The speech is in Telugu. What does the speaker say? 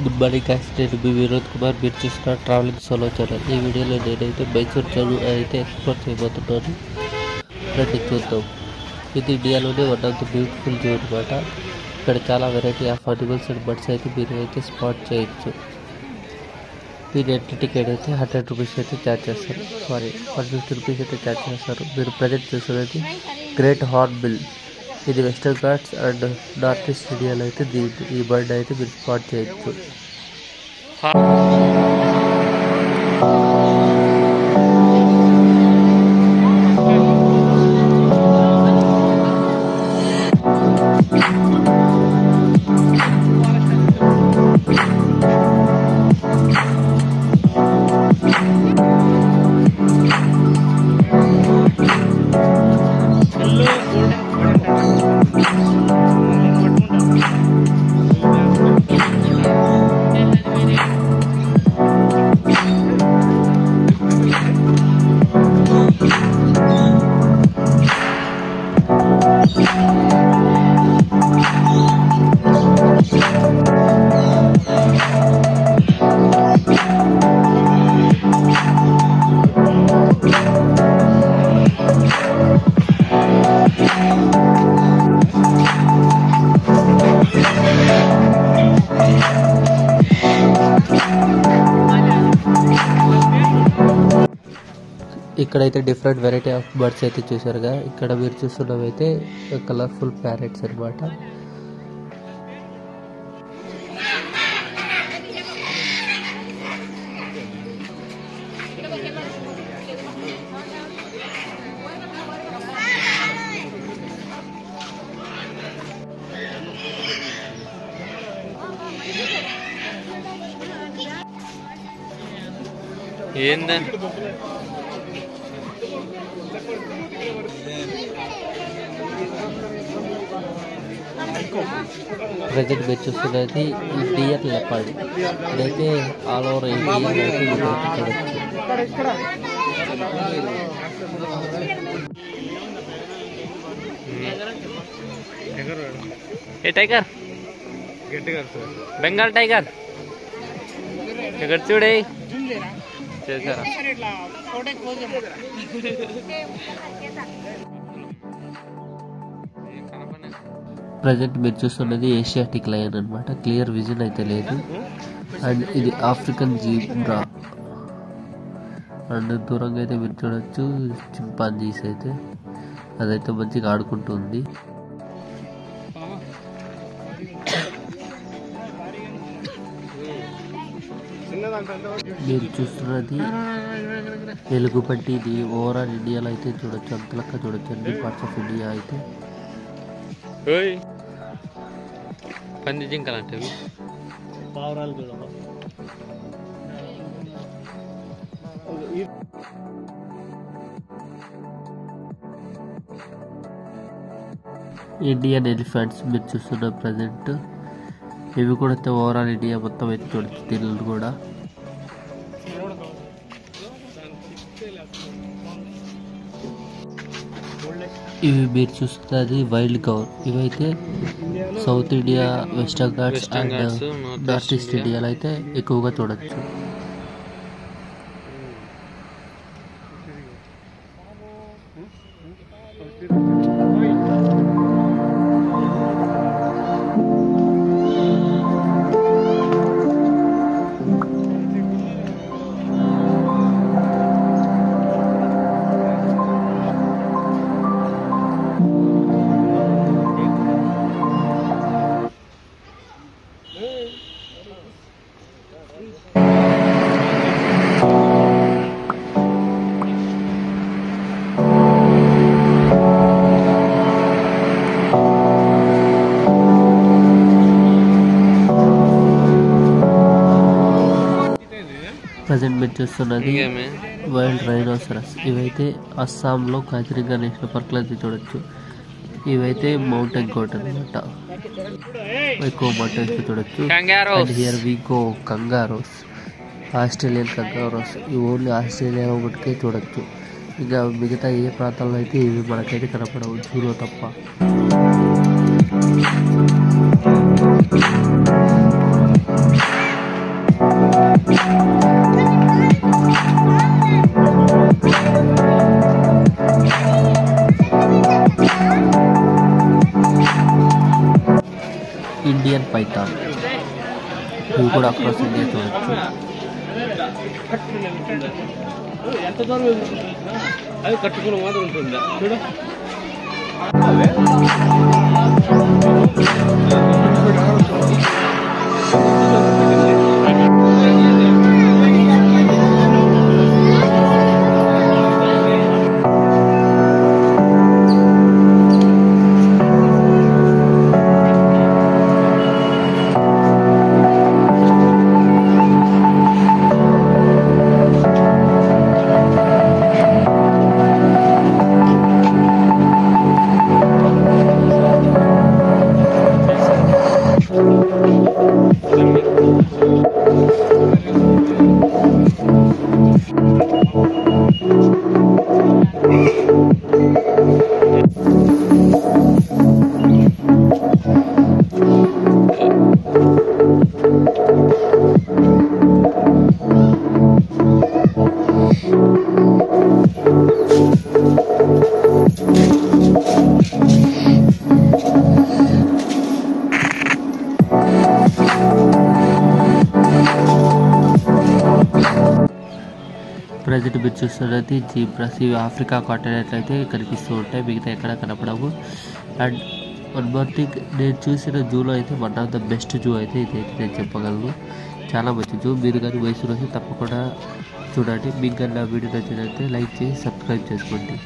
గుడ్ మార్నింగ్ గైస్, నేను మీ వినోద్ కుమార్. మీరు చూస్తున్న ట్రావెలింగ్ సోలో ఛానల్. ఈ వీడియోలో నేనైతే మైసూర్ జూ అయితే ఎక్స్ప్లోర్ చేయబోతున్నాను. రండి చూద్దాం. ఇది ఇండియాలోనే one of the beautiful zoo అనమాట. ఇక్కడ చాలా variety of animals and birds అయితే మీరు అయితే స్పాట్ చేయొచ్చు. దీని ఎంట్రీ టికెట్ అయితే 100 రూపీస్ అయితే ఛార్జ్ చేస్తారు. 150 రూపీస్ అయితే ఛార్జ్ చేస్తారు. మీరు ప్రజెంట్ చూస్తున్నది గ్రేట్ హార్న్బిల్. ఇది western Ghats and north east ఇండియాలో అయితే ఈ బర్డ్ అయితే మీరు స్పాట్ చేయొచ్చు. ఇక్కడైతే డిఫరెంట్ వెరైటీ ఆఫ్ బర్డ్స్ అయితే చూసారుగా. ఇక్కడ మీరు చూస్తున్నవైతే కలర్ఫుల్ ప్యారెట్స్ అనమాట. ప్రజెంట్ మీరు చూస్తున్నది ఇండియన్ లెపర్డ్. ఇదైతే ఆల్ ఓవర్ ఇండియా అయితే చూడవచ్చు. ఏ టైగర్, బెంగాల్ టైగర్ ఇక్కడ చూడే చేశారా. ప్రజెంట్ మీరు చూస్తున్నది ఏషియాటిక్ లయన్ అనమాట. క్లియర్ విజన్ అయితే లేదు. అండ్ ఇది ఆఫ్రికన్ జీబ్రా. అండ్ దూరంగా అయితే మీరు చూడొచ్చు చింపాంజీస్ అయితే, అదైతే మంచిగా ఆడుకుంటుంది. మీరు చూస్తున్నది ఎలుగుబంటి. ఇది ఓవరాల్ ఇండియాలో అయితే చూడొచ్చు, అంతలక్క చూడొచ్చు అన్ని పార్ట్స్ ఆఫ్ ఇండియా అయితే. పంది జింకలు అంటే ఇండియన్ ఎలిఫెంట్స్ మీరు చూస్తున్న ప్రజెంట్. ఇవి కూడా అయితే ఓవరాల్ ఇండియా మొత్తం అయితే చూడొచ్చు. దీనిలో కూడా ఇవి మీరు చూస్తున్నది వైల్డ్ గౌర్. ఇవైతే south India, western Ghats and north east ఇండియాలో అయితే ఎక్కువగా చూడొచ్చు. ప్రజెంట్ మీరు చూస్తున్నది వైల్డ్ రైనోసరస్. ఇవైతే అస్సాంలో కాజిరంగా నేషనల్ పార్క్లో అయితే చూడొచ్చు. ఇవైతే మౌంటైన్ గోట్ అనమాట. ఎక్కువ మౌంటైన్స్ చూడొచ్చు. And here we go kangaroos, Australian kangaroos. ఇవి ఓన్లీ ఆస్ట్రేలియాలో ఒకటికే చూడొచ్చు. ఇంకా మిగతా ఏ ప్రాంతాల్లో అయితే ఇవి మనకైతే కనపడవు, జూలో తప్ప. ఇండియన్ పైథాన్ ఇవి కూడా అక్రాస్ ఇండియా చూడొచ్చు. ఎంత దూరం అది కట్టుకున్న మాత్రం ఉంటుందా చూడ. ప్రజెంట్ మీరు చూస్తున్నది జీబ్రాస్. ఇవి ఆఫ్రికా కాంటినెంట్ అయితే కనిపిస్తూ ఉంటాయి, మిగతా ఎక్కడ కనపడవు. అండ్ వన్ మోర్ థింగ్, నేను చూసిన జూలో అయితే one of the best zoo అయితే ఇదైతే నేను చెప్పగలను. చాలా మంచి జూ. మీరు కానీ మైసూరు వస్తే తప్పకుండా చూడండి. మీకు కానీ నా వీడియో నచ్చినట్లయితే లైక్ చేసి సబ్స్క్రైబ్ చేసుకోండి.